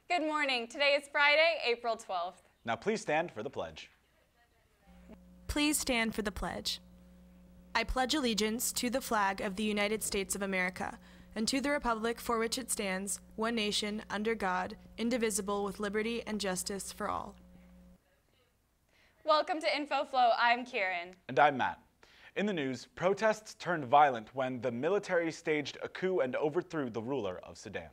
Good morning. Today is Friday, April 12th. Now please stand for the pledge. Please stand for the pledge. I pledge allegiance to the flag of the United States of America and to the republic for which it stands, one nation, under God, indivisible, with liberty and justice for all. Welcome to InfoFlow. I'm Kiran. And I'm Matt. In the news, protests turned violent when the military staged a coup and overthrew the ruler of Sudan.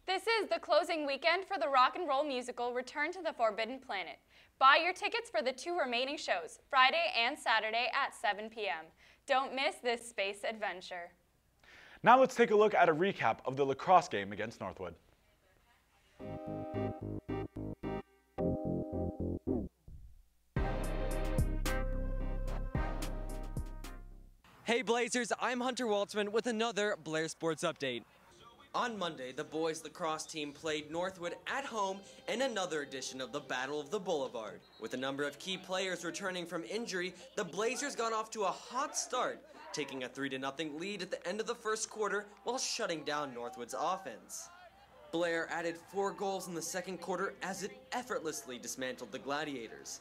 This is the closing weekend for the rock and roll musical Return to the Forbidden Planet. Buy your tickets for the 2 remaining shows, Friday and Saturday at 7 p.m. Don't miss this space adventure. Now let's take a look at a recap of the lacrosse game against Northwood. Hey Blazers, I'm Hunter Waltzman with another Blair Sports Update. On Monday, the boys lacrosse team played Northwood at home in another edition of the Battle of the Boulevard. With a number of key players returning from injury, the Blazers got off to a hot start, taking a 3-0 lead at the end of the first quarter while shutting down Northwood's offense. Blair added 4 goals in the second quarter as it effortlessly dismantled the Gladiators.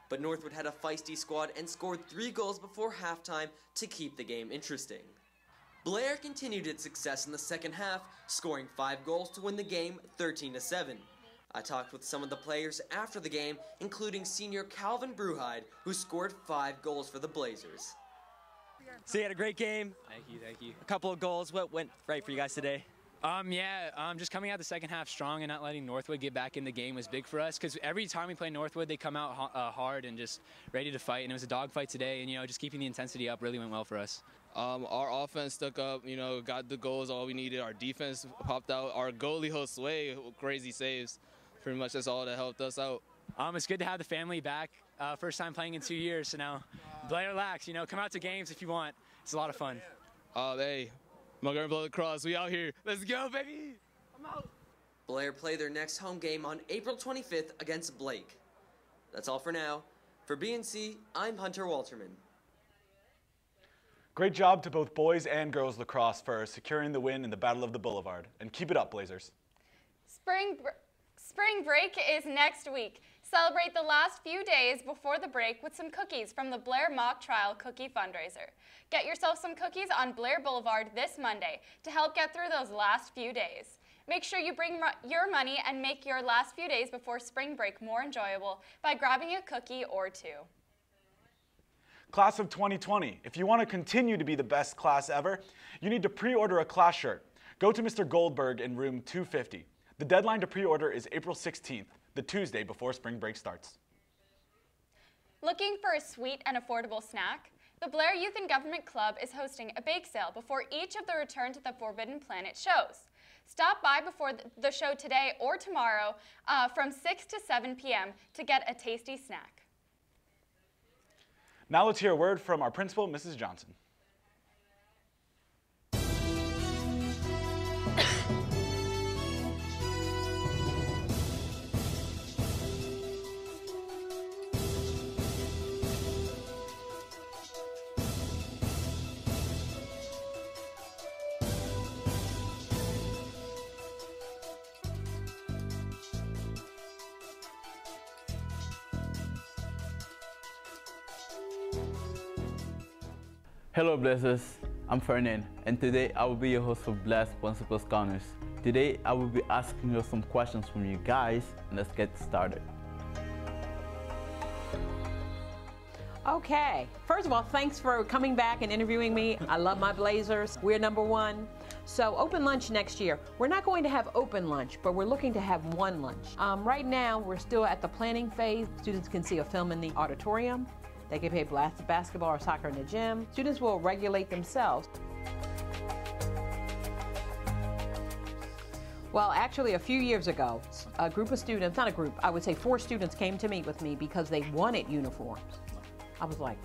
But Northwood had a feisty squad and scored 3 goals before halftime to keep the game interesting. Blair continued its success in the second half, scoring 5 goals to win the game 13-7. I talked with some of the players after the game, including senior Calvin Bruhide, who scored 5 goals for the Blazers. So you had a great game. Thank you. A couple of goals. What went right for you guys today? Just coming out the second half strong and not letting Northwood get back in the game was big for us, because every time we play Northwood, they come out hard and just ready to fight, and it was a dogfight today, and just keeping the intensity up really went well for us. Our offense stuck up, got the goals, all we needed. Our defense popped out. Our goalie, Josue, crazy saves. Pretty much that's all that helped us out. It's good to have the family back. First time playing in 2 years, so now Blair Lax, come out to games if you want. It's a lot of fun. Hey, Montgomery Blood Lacrosse, we out here. Let's go, baby! I'm out. Blair play their next home game on April 25th against Blake. That's all for now. For BNC, I'm Hunter Walterman. Great job to both boys and girls lacrosse for securing the win in the Battle of the Boulevard. And keep it up, Blazers. Spring break is next week. Celebrate the last few days before the break with some cookies from the Blair Mock Trial Cookie Fundraiser. Get yourself some cookies on Blair Boulevard this Monday to help get through those last few days. Make sure you bring your money and make your last few days before spring break more enjoyable by grabbing a cookie or 2. Class of 2020, if you want to continue to be the best class ever, you need to pre-order a class shirt. Go to Mr. Goldberg in room 250. The deadline to pre-order is April 16th, the Tuesday before spring break starts. Looking for a sweet and affordable snack? The Blair Youth and Government Club is hosting a bake sale before each of the Return to the Forbidden Planet shows. Stop by before the show today or tomorrow from 6 to 7 p.m. to get a tasty snack. Now let's hear a word from our principal, Mrs. Johnson. Hello Blazers, I'm Fernand, and today I will be your host for Blair's Principal's Corners. Today I will be asking you some questions from you guys, and let's get started. Okay, first of all, thanks for coming back and interviewing me. I love my Blazers. We're #1. So open lunch next year. We're not going to have open lunch, but we're looking to have one lunch. Right now, we're still at the planning phase. Students can see a film in the auditorium. They can play basketball or soccer in the gym. Students will regulate themselves. Well, actually, a few years ago, a group of students, not a group, I would say 4 students came to meet with me because they wanted uniforms. I was like,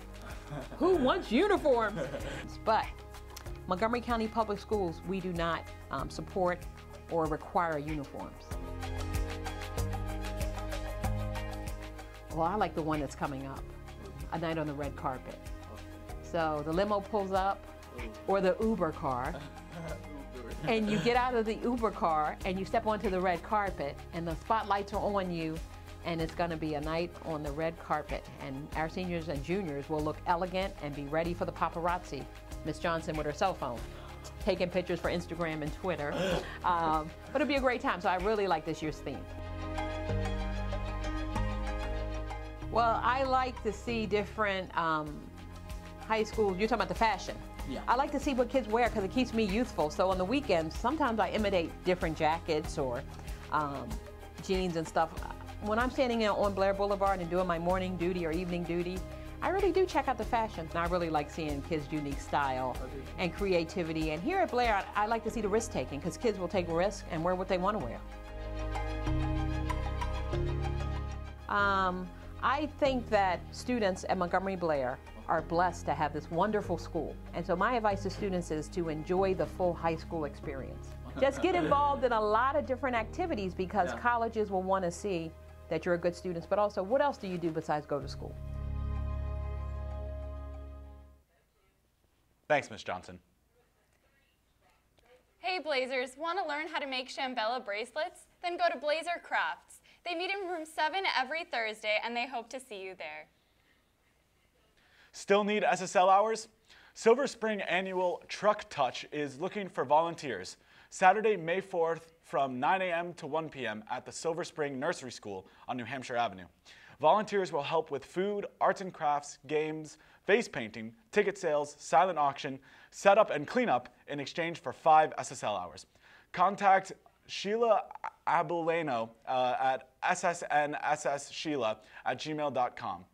who wants uniforms? But Montgomery County Public Schools, we do not support or require uniforms. Well, I like the one that's coming up. A Night on the Red Carpet. So the limo pulls up, or the Uber car. and you get out of the Uber car and you step onto the red carpet and the spotlights are on you, and it's going to be a night on the red carpet, and our seniors and juniors will look elegant and be ready for the paparazzi. Miss Johnson with her cell phone, taking pictures for Instagram and Twitter. But it'll be a great time, so I really like this year's theme. Well, I like to see different high schools. You're talking about the fashion. Yeah. I like to see what kids wear because it keeps me youthful. So on the weekends, sometimes I imitate different jackets or jeans and stuff. When I'm standing on Blair Boulevard and doing my morning duty or evening duty, I really do check out the fashion. And I really like seeing kids' unique style and creativity. And here at Blair, I like to see the risk taking because kids will take risks and wear what they want to wear. I think that students at Montgomery Blair are blessed to have this wonderful school. And so my advice to students is to enjoy the full high school experience. Just get involved in a lot of different activities because colleges will want to see that you're a good student, but also what else do you do besides go to school? Thanks, Ms. Johnson. Hey Blazers, want to learn how to make Shambella bracelets? Then go to Blazer Crafts. They meet in room 7 every Thursday and they hope to see you there. Still need SSL hours? Silver Spring Annual Truck Touch is looking for volunteers. Saturday, May 4th from 9 a.m. to 1 p.m. at the Silver Spring Nursery School on New Hampshire Avenue. Volunteers will help with food, arts and crafts, games, face painting, ticket sales, silent auction, setup and cleanup in exchange for 5 SSL hours. Contact Sheila Abuleno at ssnssheila@gmail.com.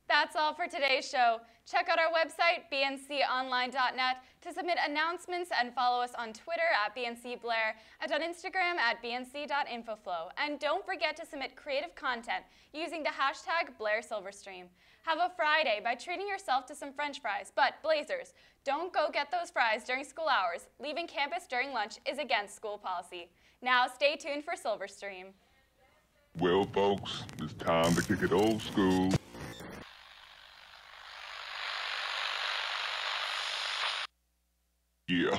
That's all for today's show. Check out our website, bnconline.net, to submit announcements and follow us on Twitter at BNCBlair and on Instagram at bnc.infoflow. And don't forget to submit creative content using the hashtag BlairSilverstream. Have a Friday by treating yourself to some French fries. But Blazers, don't go get those fries during school hours. Leaving campus during lunch is against school policy. Now stay tuned for Silverstream. Well, folks, it's time to kick it old school. Yeah.